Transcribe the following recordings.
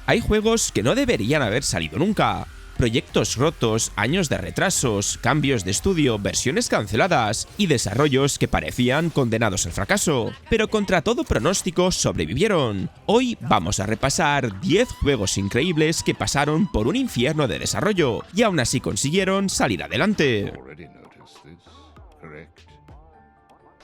Hay juegos que no deberían haber salido nunca. Proyectos rotos, años de retrasos, cambios de estudio, versiones canceladas y desarrollos que parecían condenados al fracaso, pero contra todo pronóstico sobrevivieron. Hoy vamos a repasar 10 juegos increíbles que pasaron por un infierno de desarrollo y aún así consiguieron salir adelante.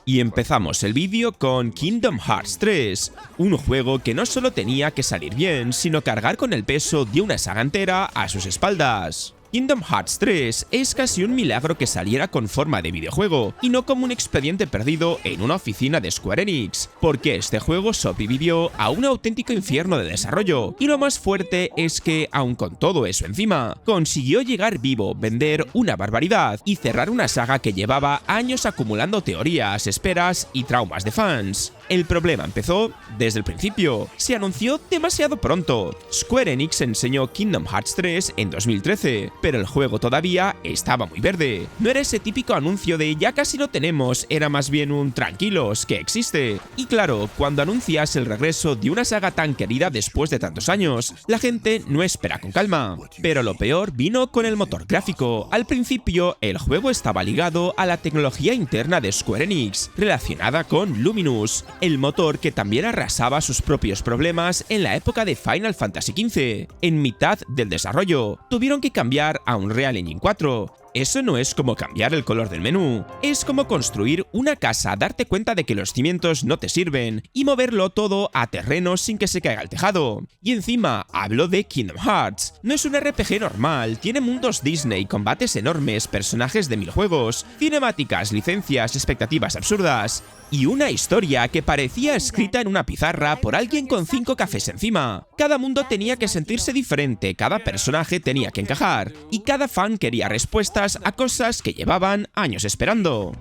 Y empezamos el vídeo con Kingdom Hearts 3, un juego que no solo tenía que salir bien, sino cargar con el peso de una saga entera a sus espaldas. Kingdom Hearts 3 es casi un milagro que saliera con forma de videojuego y no como un expediente perdido en una oficina de Square Enix, porque este juego sobrevivió a un auténtico infierno de desarrollo, y lo más fuerte es que, aun con todo eso encima, consiguió llegar vivo, vender una barbaridad y cerrar una saga que llevaba años acumulando teorías, esperas y traumas de fans. El problema empezó desde el principio. Se anunció demasiado pronto. Square Enix enseñó Kingdom Hearts 3 en 2013, pero el juego todavía estaba muy verde. No era ese típico anuncio de ya casi lo tenemos, era más bien un tranquilos, que existe. Y claro, cuando anuncias el regreso de una saga tan querida después de tantos años, la gente no espera con calma. Pero lo peor vino con el motor gráfico. Al principio, el juego estaba ligado a la tecnología interna de Square Enix, relacionada con Luminous, el motor que también arrasaba sus propios problemas en la época de Final Fantasy XV. En mitad del desarrollo, tuvieron que cambiar a Unreal Engine 4. Eso no es como cambiar el color del menú, es como construir una casa, darte cuenta de que los cimientos no te sirven y moverlo todo a terreno sin que se caiga el tejado. Y encima, hablo de Kingdom Hearts. No es un RPG normal, tiene mundos Disney, combates enormes, personajes de 1000 juegos, cinemáticas, licencias, expectativas absurdas y una historia que parecía escrita en una pizarra por alguien con 5 cafés encima. Cada mundo tenía que sentirse diferente, cada personaje tenía que encajar y cada fan quería respuestas a cosas que llevaban años esperando.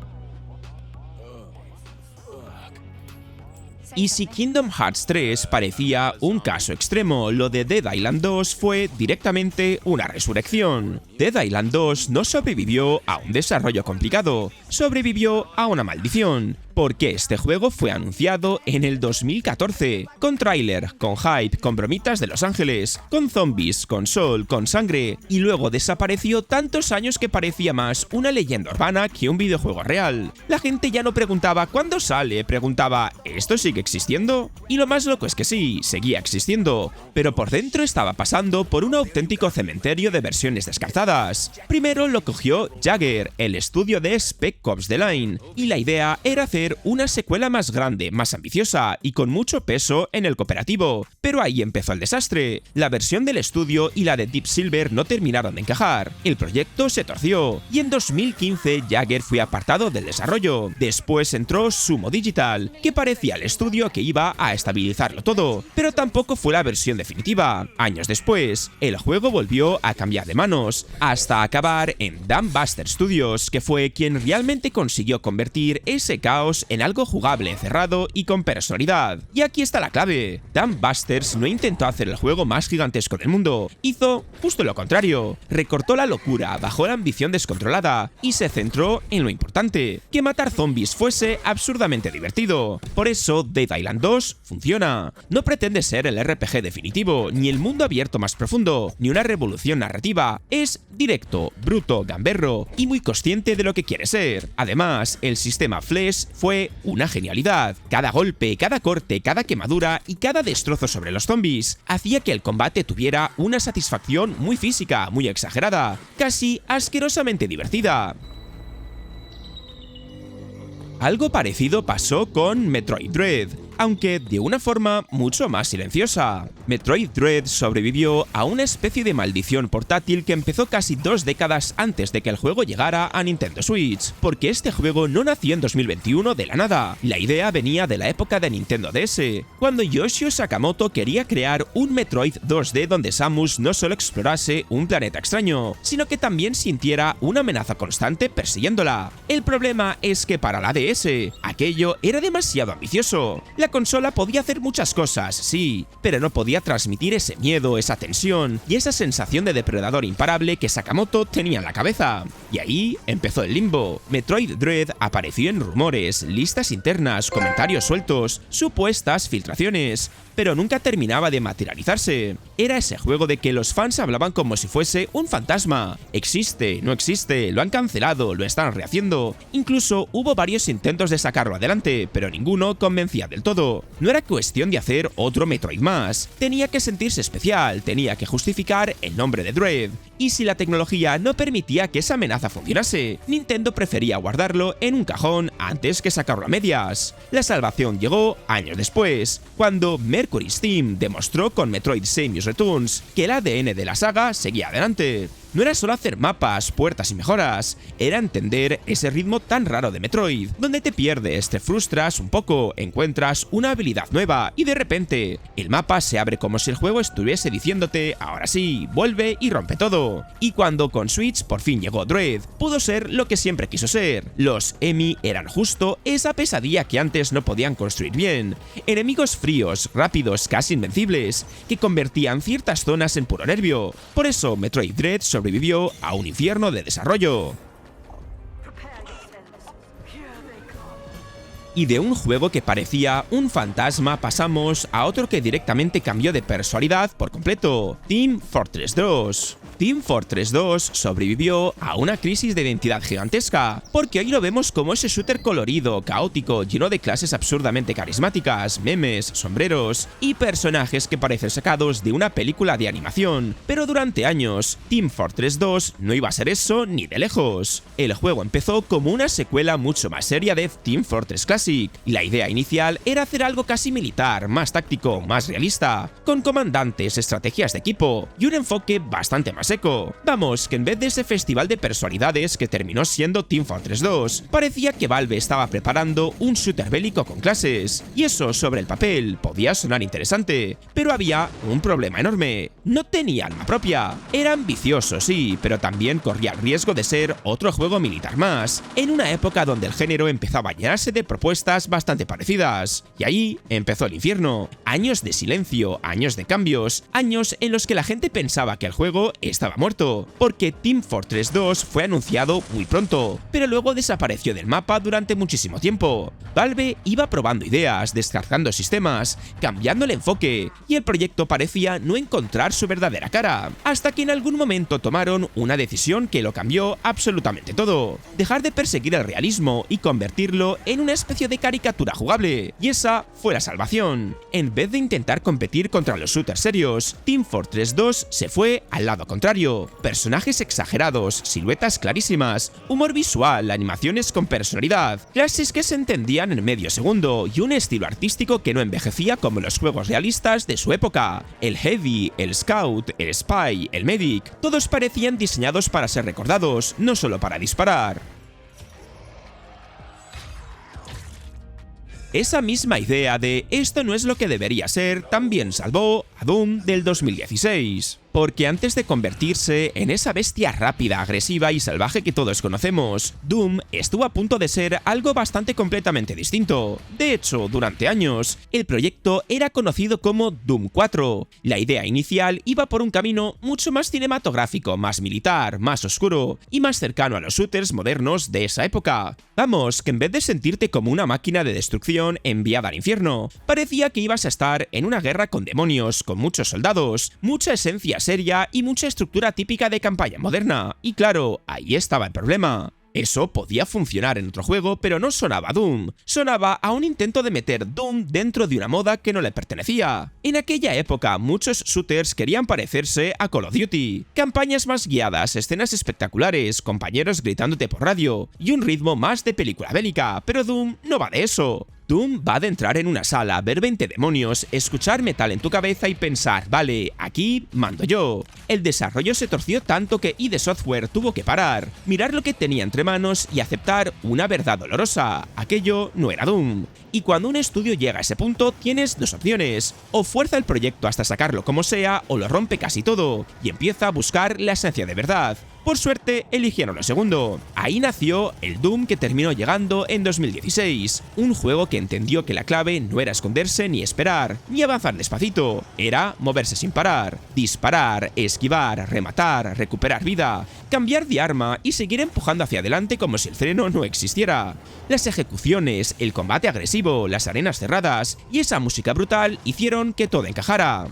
Y si Kingdom Hearts 3 parecía un caso extremo, lo de Dead Island 2 fue directamente una resurrección. Dead Island 2 no sobrevivió a un desarrollo complicado, sobrevivió a una maldición, porque este juego fue anunciado en el 2014, con tráiler, con hype, con bromitas de Los Ángeles, con zombies, con sol, con sangre, y luego desapareció tantos años que parecía más una leyenda urbana que un videojuego real. La gente ya no preguntaba ¿cuándo sale?, preguntaba ¿esto sigue existiendo? Y lo más loco es que sí, seguía existiendo, pero por dentro estaba pasando por un auténtico cementerio de versiones descartadas. Primero lo cogió Jagger, el estudio de Spec Ops The Line, y la idea era hacer una secuela más grande, más ambiciosa y con mucho peso en el cooperativo, pero ahí empezó el desastre. La versión del estudio y la de Deep Silver no terminaron de encajar, el proyecto se torció y en 2015 Jagger fue apartado del desarrollo. Después entró Sumo Digital, que parecía el estudio que iba a estabilizarlo todo, pero tampoco fue la versión definitiva. Años después, el juego volvió a cambiar de manos, hasta acabar en Dam Buster Studios, que fue quien realmente consiguió convertir ese caos en algo jugable, cerrado y con personalidad. Y aquí está la clave. Dam Busters no intentó hacer el juego más gigantesco del mundo, hizo justo lo contrario. Recortó la locura, bajó la ambición descontrolada y se centró en lo importante, que matar zombies fuese absurdamente divertido. Por eso Dead Island 2 funciona. No pretende ser el RPG definitivo, ni el mundo abierto más profundo, ni una revolución narrativa. Es directo, bruto, gamberro y muy consciente de lo que quiere ser. Además, el sistema Flash fue una genialidad. Cada golpe, cada corte, cada quemadura y cada destrozo sobre los zombies hacía que el combate tuviera una satisfacción muy física, muy exagerada, casi asquerosamente divertida. Algo parecido pasó con Metroid Dread, aunque de una forma mucho más silenciosa. Metroid Dread sobrevivió a una especie de maldición portátil que empezó casi 2 décadas antes de que el juego llegara a Nintendo Switch, porque este juego no nació en 2021 de la nada. La idea venía de la época de Nintendo DS, cuando Yoshio Sakamoto quería crear un Metroid 2D donde Samus no solo explorase un planeta extraño, sino que también sintiera una amenaza constante persiguiéndola. El problema es que para la DS, aquello era demasiado ambicioso. La consola podía hacer muchas cosas, sí, pero no podía podía transmitir ese miedo, esa tensión y esa sensación de depredador imparable que Sakamoto tenía en la cabeza. Y ahí empezó el limbo. Metroid Dread apareció en rumores, listas internas, comentarios sueltos, supuestas filtraciones, pero nunca terminaba de materializarse. Era ese juego de que los fans hablaban como si fuese un fantasma. Existe, no existe, lo han cancelado, lo están rehaciendo. Incluso hubo varios intentos de sacarlo adelante, pero ninguno convencía del todo. No era cuestión de hacer otro Metroid más. Tenía que sentirse especial, tenía que justificar el nombre de Dread. Y si la tecnología no permitía que esa amenaza funcionase, Nintendo prefería guardarlo en un cajón antes que sacarlo a medias. La salvación llegó años después, cuando Mercury Steam demostró con Metroid Samus Returns que el ADN de la saga seguía adelante. No era solo hacer mapas, puertas y mejoras, era entender ese ritmo tan raro de Metroid, donde te pierdes, te frustras un poco, encuentras una habilidad nueva y de repente el mapa se abre como si el juego estuviese diciéndote ahora sí, vuelve y rompe todo. Y cuando con Switch por fin llegó Dread, pudo ser lo que siempre quiso ser. Los EMI eran justo esa pesadilla que antes no podían construir bien, enemigos fríos, rápidos, casi invencibles, que convertían ciertas zonas en puro nervio. Por eso Metroid Dread sobrevivió a un infierno de desarrollo. Y de un juego que parecía un fantasma pasamos a otro que directamente cambió de personalidad por completo, Team Fortress 2. Team Fortress 2 sobrevivió a una crisis de identidad gigantesca, porque hoy lo vemos como ese shooter colorido, caótico, lleno de clases absurdamente carismáticas, memes, sombreros y personajes que parecen sacados de una película de animación. Pero durante años, Team Fortress 2 no iba a ser eso ni de lejos. El juego empezó como una secuela mucho más seria de Team Fortress Classic, y la idea inicial era hacer algo casi militar, más táctico, más realista, con comandantes, estrategias de equipo y un enfoque bastante más seco. Vamos, que en vez de ese festival de personalidades que terminó siendo Team Fortress 2, parecía que Valve estaba preparando un shooter bélico con clases, y eso sobre el papel podía sonar interesante, pero había un problema enorme: no tenía alma propia. Era ambicioso, sí, pero también corría el riesgo de ser otro juego militar más, en una época donde el género empezaba a llenarse de propuestas bastante parecidas. Y ahí empezó el infierno. Años de silencio, años de cambios, años en los que la gente pensaba que el juego estaba muerto, porque Team Fortress 2 fue anunciado muy pronto, pero luego desapareció del mapa durante muchísimo tiempo. Valve iba probando ideas, descargando sistemas, cambiando el enfoque, y el proyecto parecía no encontrar su verdadera cara, hasta que en algún momento tomaron una decisión que lo cambió absolutamente todo: dejar de perseguir el realismo y convertirlo en una especie de caricatura jugable, y esa fue la salvación. En vez de intentar competir contra los shooters serios, Team Fortress 2 se fue al lado contrario. Personajes exagerados, siluetas clarísimas, humor visual, animaciones con personalidad, clases que se entendían en medio segundo y un estilo artístico que no envejecía como los juegos realistas de su época. El Heavy, el Scout, el Spy, el Medic, todos parecían diseñados para ser recordados, no solo para disparar. Esa misma idea de esto no es lo que debería ser también salvó a Doom del 2016. Porque antes de convertirse en esa bestia rápida, agresiva y salvaje que todos conocemos, Doom estuvo a punto de ser algo bastante completamente distinto. De hecho, durante años, el proyecto era conocido como Doom 4. La idea inicial iba por un camino mucho más cinematográfico, más militar, más oscuro y más cercano a los shooters modernos de esa época. Vamos, que en vez de sentirte como una máquina de destrucción enviada al infierno, parecía que ibas a estar en una guerra con demonios, con muchos soldados, mucha esencia seria y mucha estructura típica de campaña moderna. Y claro, ahí estaba el problema. Eso podía funcionar en otro juego, pero no sonaba a Doom. Sonaba a un intento de meter Doom dentro de una moda que no le pertenecía. En aquella época, muchos shooters querían parecerse a Call of Duty. Campañas más guiadas, escenas espectaculares, compañeros gritándote por radio y un ritmo más de película bélica, pero Doom no va de eso. Doom va de entrar en una sala, ver 20 demonios, escuchar metal en tu cabeza y pensar, vale, aquí mando yo. El desarrollo se torció tanto que ID Software tuvo que parar, mirar lo que tenía entre manos y aceptar una verdad dolorosa: aquello no era Doom. Y cuando un estudio llega a ese punto, tienes dos opciones: o fuerza el proyecto hasta sacarlo como sea, o lo rompe casi todo y empieza a buscar la esencia de verdad. Por suerte, eligieron lo segundo. Ahí nació el Doom, que terminó llegando en 2016. Un juego que entendió que la clave no era esconderse ni esperar, ni avanzar despacito. Era moverse sin parar, disparar, esquivar, rematar, recuperar vida, cambiar de arma y seguir empujando hacia adelante como si el freno no existiera. Las ejecuciones, el combate agresivo, las arenas cerradas y esa música brutal hicieron que todo encajara.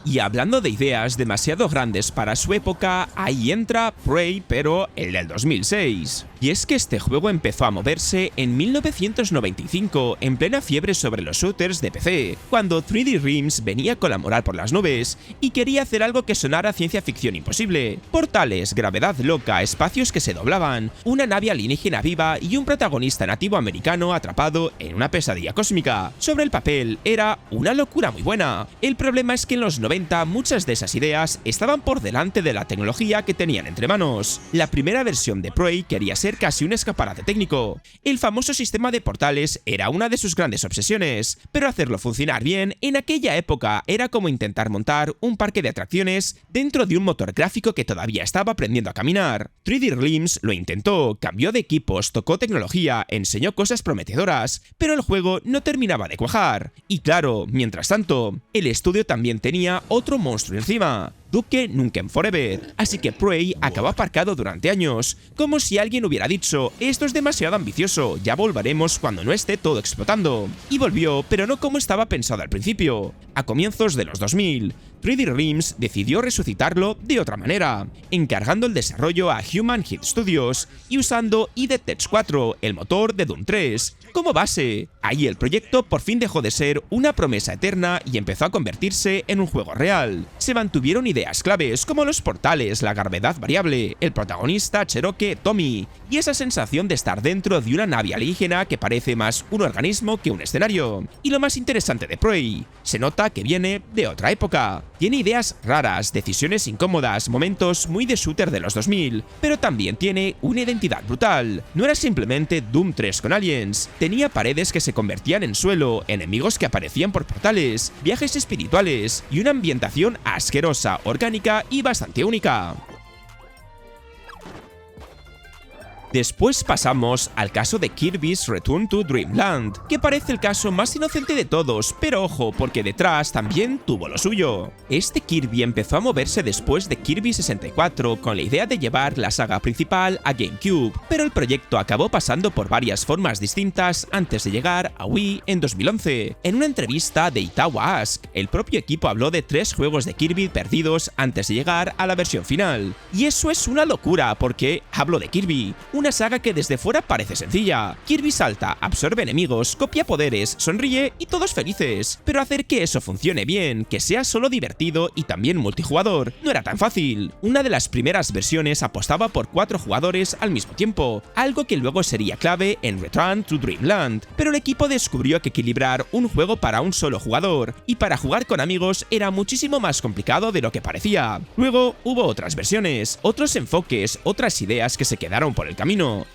Y hablando de ideas demasiado grandes para su época, ahí entra Prey, pero el del 2006. Y es que este juego empezó a moverse en 1995, en plena fiebre sobre los shooters de PC, cuando 3D Realms venía con la moral por las nubes y quería hacer algo que sonara a ciencia ficción imposible. Portales, gravedad loca, espacios que se doblaban, una nave alienígena viva y un protagonista nativo americano atrapado en una pesadilla cósmica. Sobre el papel, era una locura muy buena. El problema es que en los 90 muchas de esas ideas estaban por delante de la tecnología que tenían entre manos. La primera versión de Prey quería ser casi un escaparate técnico. El famoso sistema de portales era una de sus grandes obsesiones, pero hacerlo funcionar bien en aquella época era como intentar montar un parque de atracciones dentro de un motor gráfico que todavía estaba aprendiendo a caminar. 3D Realms lo intentó, cambió de equipos, tocó tecnología, enseñó cosas prometedoras, pero el juego no terminaba de cuajar. Y claro, mientras tanto, el estudio también tenía otro monstruo encima: Duke Nukem Forever, así que Prey acabó aparcado durante años, como si alguien hubiera dicho: esto es demasiado ambicioso, ya volveremos cuando no esté todo explotando. Y volvió, pero no como estaba pensado al principio. A comienzos de los 2000, 3D Realms decidió resucitarlo de otra manera, encargando el desarrollo a Human Hit Studios y usando id Tech 4, el motor de Doom 3, como base. Ahí el proyecto por fin dejó de ser una promesa eterna y empezó a convertirse en un juego real. Se mantuvieron ideas claves como los portales, la gravedad variable, el protagonista Cherokee Tommy y esa sensación de estar dentro de una nave alienígena que parece más un organismo que un escenario. Y lo más interesante de Prey, se nota que viene de otra época. Tiene ideas raras, decisiones incómodas, momentos muy de shooter de los 2000, pero también tiene una identidad brutal. No era simplemente Doom 3 con aliens, tenía paredes que se convertían en suelo, enemigos que aparecían por portales, viajes espirituales y una ambientación asquerosa, orgánica y bastante única. Después pasamos al caso de Kirby's Return to Dreamland, que parece el caso más inocente de todos, pero ojo, porque detrás también tuvo lo suyo. Este Kirby empezó a moverse después de Kirby 64 con la idea de llevar la saga principal a GameCube, pero el proyecto acabó pasando por varias formas distintas antes de llegar a Wii en 2011. En una entrevista de Itawa Ask, el propio equipo habló de 3 juegos de Kirby perdidos antes de llegar a la versión final. Y eso es una locura, porque hablo de Kirby, una saga que desde fuera parece sencilla. Kirby salta, absorbe enemigos, copia poderes, sonríe y todos felices. Pero hacer que eso funcione bien, que sea solo divertido y también multijugador, no era tan fácil. Una de las primeras versiones apostaba por 4 jugadores al mismo tiempo, algo que luego sería clave en Return to Dreamland. Pero el equipo descubrió que equilibrar un juego para un solo jugador y para jugar con amigos era muchísimo más complicado de lo que parecía. Luego hubo otras versiones, otros enfoques, otras ideas que se quedaron por el camino.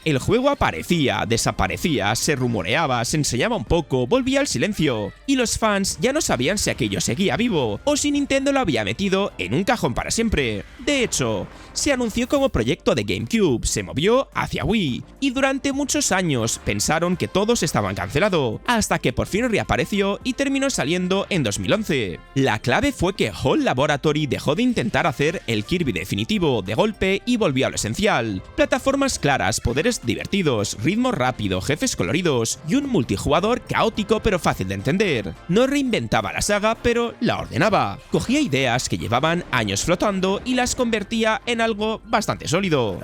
El juego aparecía, desaparecía, se rumoreaba, se enseñaba un poco, volvía al silencio, y los fans ya no sabían si aquello seguía vivo o si Nintendo lo había metido en un cajón para siempre. De hecho, se anunció como proyecto de GameCube, se movió hacia Wii, y durante muchos años pensaron que todos estaban cancelado, hasta que por fin reapareció y terminó saliendo en 2011. La clave fue que HAL Laboratory dejó de intentar hacer el Kirby definitivo de golpe y volvió a lo esencial: plataformas claras, poderes divertidos, ritmo rápido, jefes coloridos y un multijugador caótico pero fácil de entender. No reinventaba la saga, pero la ordenaba. Cogía ideas que llevaban años flotando y las convertía en algo bastante sólido.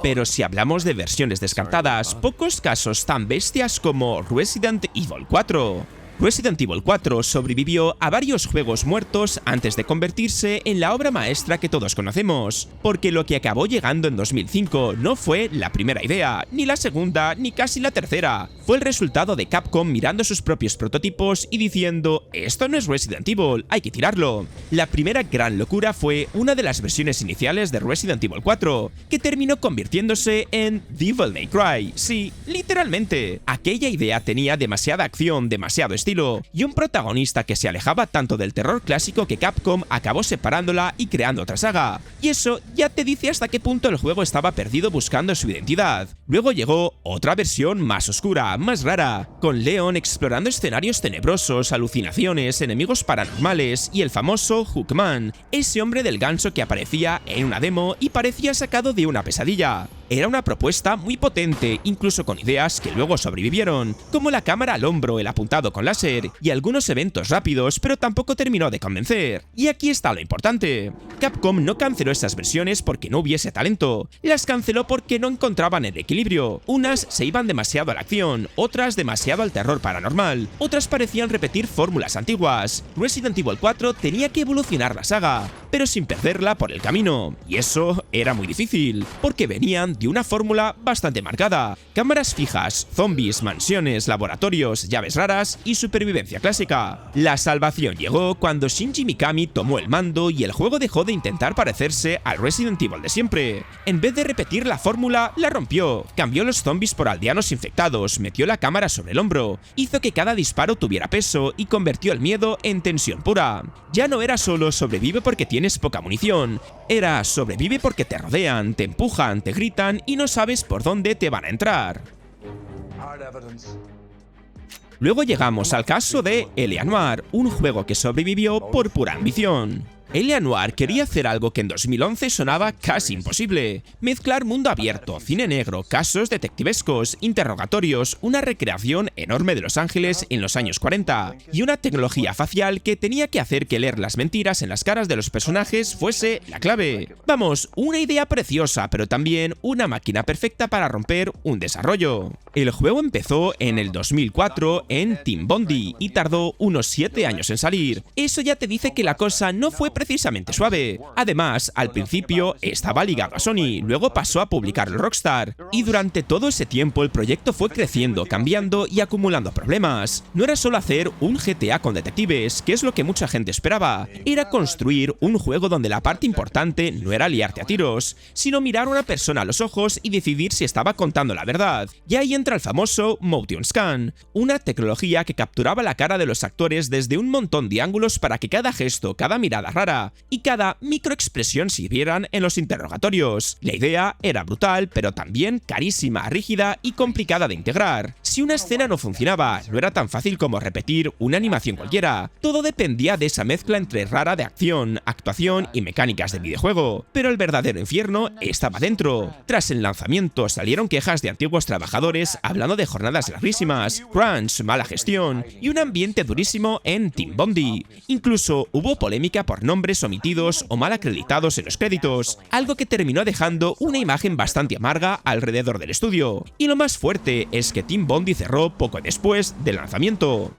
Pero si hablamos de versiones descartadas, pocos casos tan bestias como Resident Evil 4. Resident Evil 4 sobrevivió a varios juegos muertos antes de convertirse en la obra maestra que todos conocemos, porque lo que acabó llegando en 2005 no fue la primera idea, ni la segunda, ni casi la tercera. Fue el resultado de Capcom mirando sus propios prototipos y diciendo: esto no es Resident Evil, hay que tirarlo. La primera gran locura fue una de las versiones iniciales de Resident Evil 4, que terminó convirtiéndose en Devil May Cry. Sí, literalmente. Aquella idea tenía demasiada acción, demasiado estilo, y un protagonista que se alejaba tanto del terror clásico que Capcom acabó separándola y creando otra saga. Y eso ya te dice hasta qué punto el juego estaba perdido buscando su identidad. Luego llegó otra versión más oscura, más rara, con Leon explorando escenarios tenebrosos, alucinaciones, enemigos paranormales y el famoso Hookman, ese hombre del ganso que aparecía en una demo y parecía sacado de una pesadilla. Era una propuesta muy potente, incluso con ideas que luego sobrevivieron, como la cámara al hombro, el apuntado con láser y algunos eventos rápidos, pero tampoco terminó de convencer. Y aquí está lo importante. Capcom no canceló esas versiones porque no hubiese talento, las canceló porque no encontraban el equilibrio. Unas se iban demasiado a la acción, otras demasiado al terror paranormal, otras parecían repetir fórmulas antiguas. Resident Evil 4 tenía que evolucionar la saga, pero sin perderla por el camino, y eso era muy difícil, porque venían de una fórmula bastante marcada: cámaras fijas, zombies, mansiones, laboratorios, llaves raras y supervivencia clásica. La salvación llegó cuando Shinji Mikami tomó el mando y el juego dejó de intentar parecerse al Resident Evil de siempre. En vez de repetir la fórmula, la rompió, cambió los zombies por aldeanos infectados, metió la cámara sobre el hombro, hizo que cada disparo tuviera peso y convirtió el miedo en tensión pura. Ya no era solo sobrevive porque tienes poca munición, era sobrevive porque te rodean, te empujan, te gritan y no sabes por dónde te van a entrar. Luego llegamos al caso de L.A. Noire, un juego que sobrevivió por pura ambición. L.A. Noire quería hacer algo que en 2011 sonaba casi imposible: mezclar mundo abierto, cine negro, casos detectivescos, interrogatorios, una recreación enorme de Los Ángeles en los años 40 y una tecnología facial que tenía que hacer que leer las mentiras en las caras de los personajes fuese la clave. Vamos, una idea preciosa, pero también una máquina perfecta para romper un desarrollo. El juego empezó en el 2004 en Team Bondi y tardó unos 7 años en salir. Eso ya te dice que la cosa no fue precisamente suave. Además, al principio estaba ligado a Sony, luego pasó a publicarlo Rockstar, y durante todo ese tiempo el proyecto fue creciendo, cambiando y acumulando problemas. No era solo hacer un GTA con detectives, que es lo que mucha gente esperaba, era construir un juego donde la parte importante no era liarte a tiros, sino mirar a una persona a los ojos y decidir si estaba contando la verdad. Y ahí entra el famoso Motion Scan, una tecnología que capturaba la cara de los actores desde un montón de ángulos para que cada gesto, cada mirada rara y cada microexpresión sirvieran en los interrogatorios. La idea era brutal, pero también carísima, rígida y complicada de integrar. Si una escena no funcionaba, no era tan fácil como repetir una animación cualquiera. Todo dependía de esa mezcla entre rara de acción, actuación y mecánicas de videojuego. Pero el verdadero infierno estaba dentro. Tras el lanzamiento salieron quejas de antiguos trabajadores hablando de jornadas larguísimas, crunch, mala gestión y un ambiente durísimo en Team Bondi. Incluso hubo polémica por nombres omitidos o mal acreditados en los créditos, algo que terminó dejando una imagen bastante amarga alrededor del estudio. Y lo más fuerte es que Team Bondi cerró poco después del lanzamiento.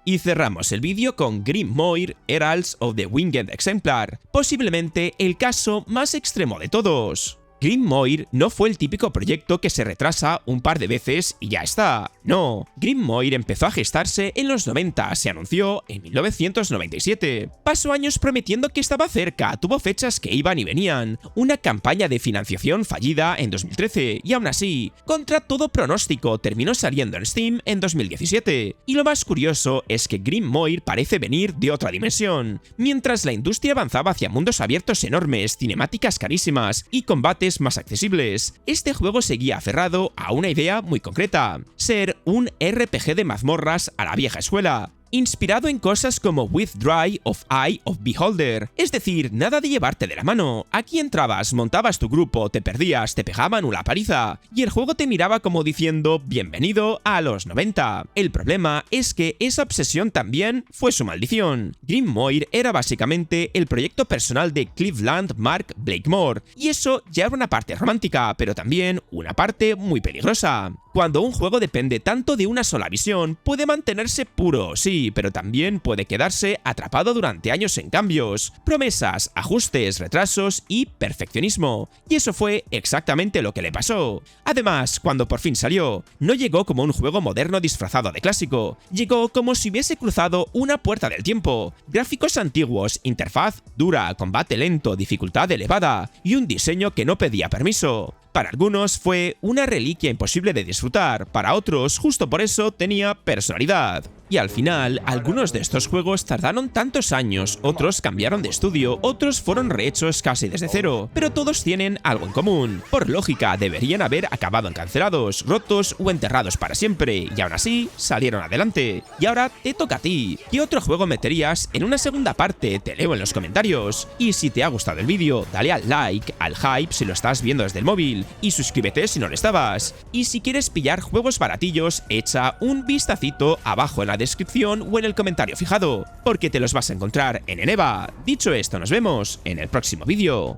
Y cerramos el vídeo con Grim Moir, Heralds of the Winged Exemplar, posiblemente el caso más extremo de todos. Grim Moir no fue el típico proyecto que se retrasa un par de veces y ya está. No, Grim Moir empezó a gestarse en los 90, se anunció en 1997. Pasó años prometiendo que estaba cerca, tuvo fechas que iban y venían, una campaña de financiación fallida en 2013 y aún así, contra todo pronóstico, terminó saliendo en Steam en 2017. Y lo más curioso es que Grim Moir parece venir de otra dimensión. Mientras la industria avanzaba hacia mundos abiertos enormes, cinemáticas carísimas y combates más accesibles, este juego seguía aferrado a una idea muy concreta: ser un RPG de mazmorras a la vieja escuela, inspirado en cosas como Withdry of Eye of Beholder, es decir, nada de llevarte de la mano. Aquí entrabas, montabas tu grupo, te perdías, te pegaban una paliza, y el juego te miraba como diciendo bienvenido a los 90. El problema es que esa obsesión también fue su maldición. Grim Moir era básicamente el proyecto personal de Cleveland Mark Blakemore, y eso ya era una parte romántica, pero también una parte muy peligrosa. Cuando un juego depende tanto de una sola visión, puede mantenerse puro, sí, pero también puede quedarse atrapado durante años en cambios, promesas, ajustes, retrasos y perfeccionismo. Y eso fue exactamente lo que le pasó. Además, cuando por fin salió, no llegó como un juego moderno disfrazado de clásico, llegó como si hubiese cruzado una puerta del tiempo. Gráficos antiguos, interfaz dura, combate lento, dificultad elevada y un diseño que no pedía permiso. Para algunos fue una reliquia imposible de disfrutar, para otros justo por eso tenía personalidad. Y al final, algunos de estos juegos tardaron tantos años, otros cambiaron de estudio, otros fueron rehechos casi desde cero, pero todos tienen algo en común. Por lógica, deberían haber acabado en cancelados, rotos o enterrados para siempre, y aún así, salieron adelante. Y ahora te toca a ti. ¿Qué otro juego meterías en una segunda parte? Te leo en los comentarios. Y si te ha gustado el vídeo, dale al like, al hype si lo estás viendo desde el móvil, y suscríbete si no lo estabas. Y si quieres pillar juegos baratillos, echa un vistacito abajo en la descripción o en el comentario fijado, porque te los vas a encontrar en Eneba. Dicho esto, nos vemos en el próximo vídeo.